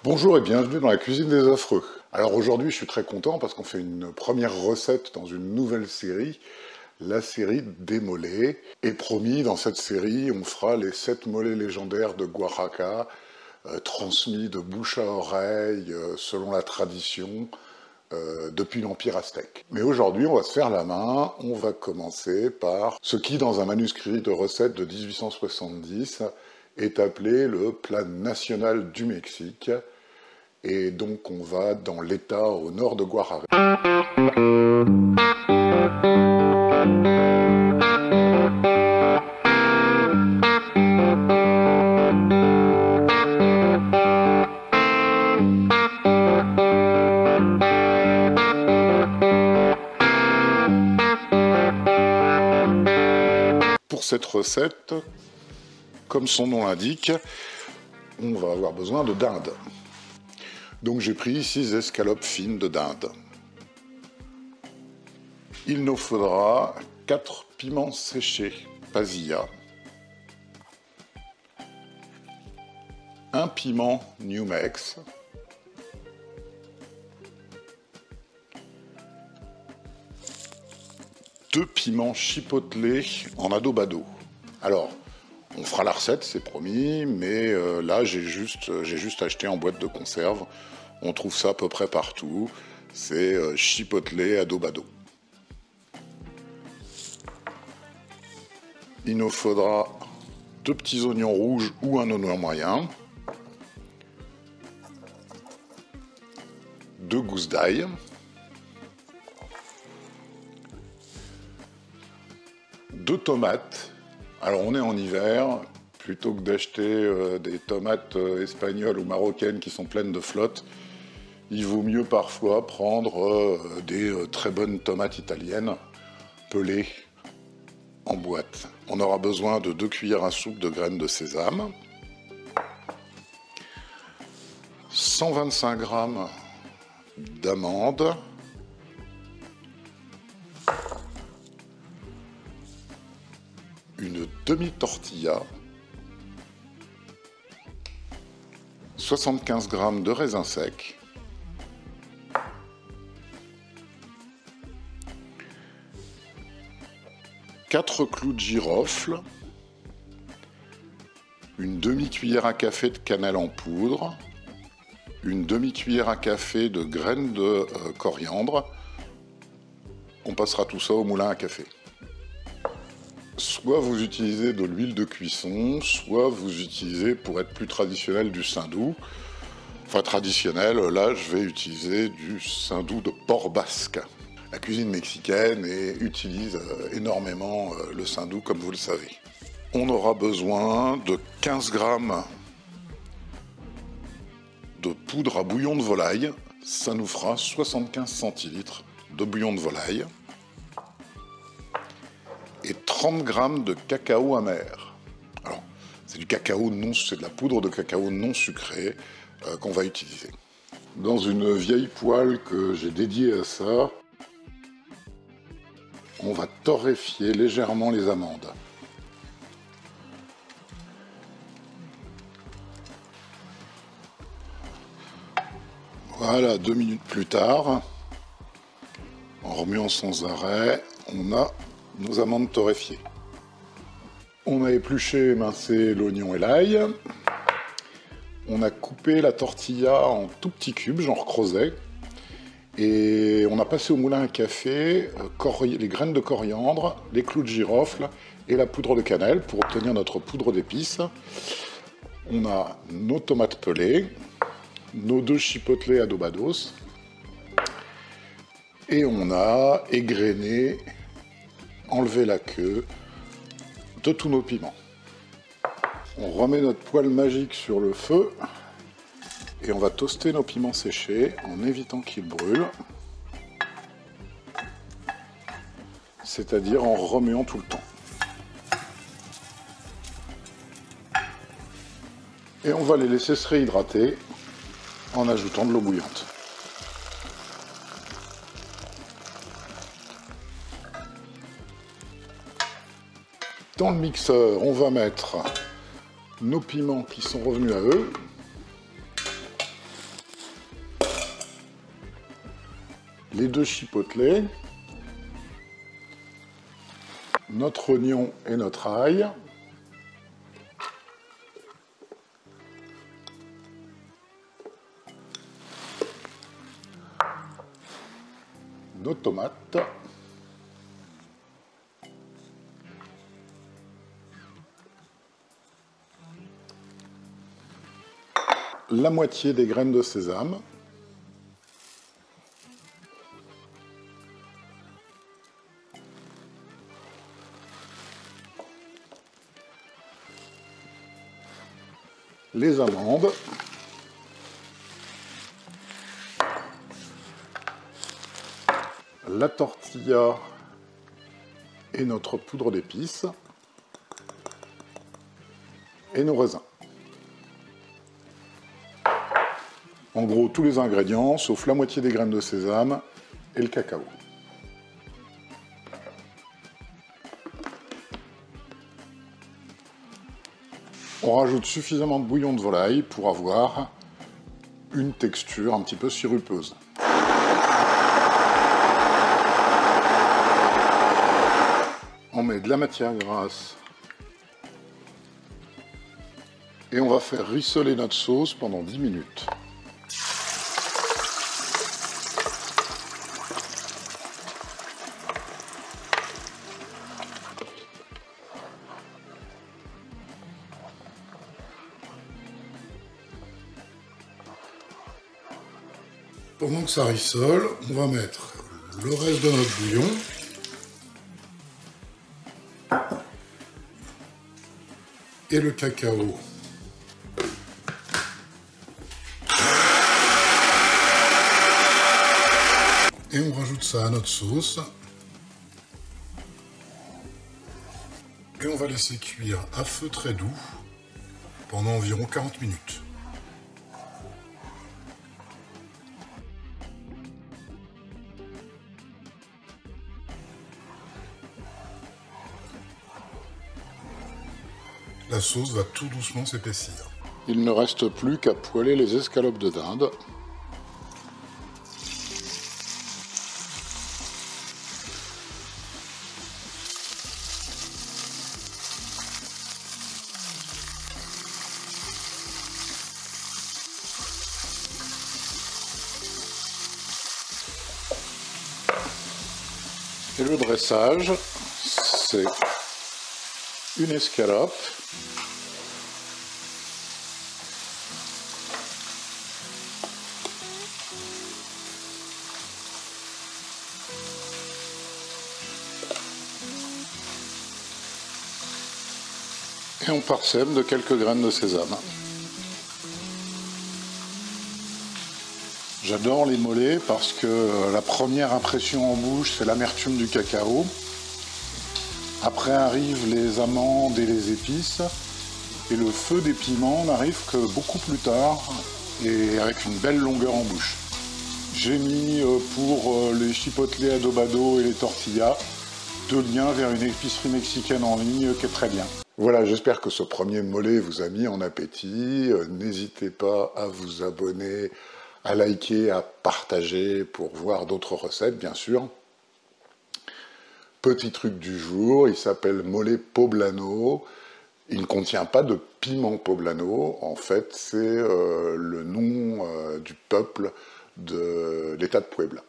Bonjour et bienvenue dans la cuisine des affreux. Alors aujourd'hui je suis très content parce qu'on fait une première recette dans une nouvelle série, la série des mollets. Et promis, dans cette série on fera les 7 mollets légendaires de Oaxaca, transmis de bouche à oreille selon la tradition depuis l'Empire aztèque. Mais aujourd'hui on va se faire la main, on va commencer par ce qui dans un manuscrit de recettes de 1870 est appelé le plat national du Mexique. Et donc on va dans l'état au nord de Oaxaca. Pour cette recette, comme son nom l'indique, on va avoir besoin de dinde. Donc j'ai pris 6 escalopes fines de dinde. Il nous faudra 4 piments séchés, pasilla, un piment New Mex, deux piments chipotelés en adobado. Alors, on fera la recette, c'est promis, mais là j'ai juste acheté en boîte de conserve. On trouve ça à peu près partout. C'est chipotelé adobado. Il nous faudra 2 petits oignons rouges ou un oignon moyen, 2 gousses d'ail, 2 tomates. Alors on est en hiver, plutôt que d'acheter des tomates espagnoles ou marocaines qui sont pleines de flotte, il vaut mieux parfois prendre des très bonnes tomates italiennes pelées en boîte. On aura besoin de 2 cuillères à soupe de graines de sésame, 125 g d'amandes, une demi-tortilla, 75 g de raisins secs, quatre clous de girofle, une demi-cuillère à café de cannelle en poudre, une demi-cuillère à café de graines de coriandre. On passera tout ça au moulin à café. Soit vous utilisez de l'huile de cuisson, soit vous utilisez, pour être plus traditionnel, du saindoux. Enfin traditionnel, là je vais utiliser du saindoux de porc basque. La cuisine mexicaine utilise énormément le saindoux, comme vous le savez. On aura besoin de 15 g de poudre à bouillon de volaille. Ça nous fera 75 centilitres de bouillon de volaille. Et 30 g de cacao amer. Alors, c'est du cacao non, c'est de la poudre de cacao non sucrée qu'on va utiliser. Dans une vieille poêle que j'ai dédiée à ça, on va torréfier légèrement les amandes. Voilà, 2 minutes plus tard, en remuant sans arrêt, on a nos amandes torréfiées. On a épluché, émincé l'oignon et l'ail. On a coupé la tortilla en tout petits cubes, genre crozet. Et on a passé au moulin à café les graines de coriandre, les clous de girofle et la poudre de cannelle pour obtenir notre poudre d'épices. On a nos tomates pelées, nos 2 chipotelés adobados. Et on a égrené, enlevé la queue de tous nos piments. On remet notre poêle magique sur le feu et on va toaster nos piments séchés en évitant qu'ils brûlent, c'est-à-dire en remuant tout le temps. Et on va les laisser se réhydrater en ajoutant de l'eau bouillante. Dans le mixeur, on va mettre nos piments qui sont revenus à eux. les 2 chipotelets, notre oignon et notre ail, nos tomates, la moitié des graines de sésame, les amandes, la tortilla et notre poudre d'épices, et nos raisins. En gros, tous les ingrédients, sauf la moitié des graines de sésame et le cacao. On rajoute suffisamment de bouillon de volaille pour avoir une texture un petit peu sirupeuse. On met de la matière grasse et on va faire rissoler notre sauce pendant 10 minutes. Pendant que ça rissole, on va mettre le reste de notre bouillon. Et le cacao. Et on rajoute ça à notre sauce. Et on va laisser cuire à feu très doux pendant environ 40 minutes. La sauce va tout doucement s'épaissir. Il ne reste plus qu'à poêler les escalopes de dinde. Et le dressage, c'est une escalope, et on parsème de quelques graines de sésame. J'adore les mollets parce que la première impression en bouche, c'est l'amertume du cacao. Après arrivent les amandes et les épices. Et le feu des piments n'arrive que beaucoup plus tard et avec une belle longueur en bouche. J'ai mis pour les chipotlets adobado et les tortillas 2 liens vers une épicerie mexicaine en ligne qui est très bien. Voilà, j'espère que ce premier mollet vous a mis en appétit. N'hésitez pas à vous abonner, à liker, à partager pour voir d'autres recettes, bien sûr. Petit truc du jour, il s'appelle mollet poblano. Il ne contient pas de piment poblano. En fait, c'est le nom du peuple de l'État de Puebla.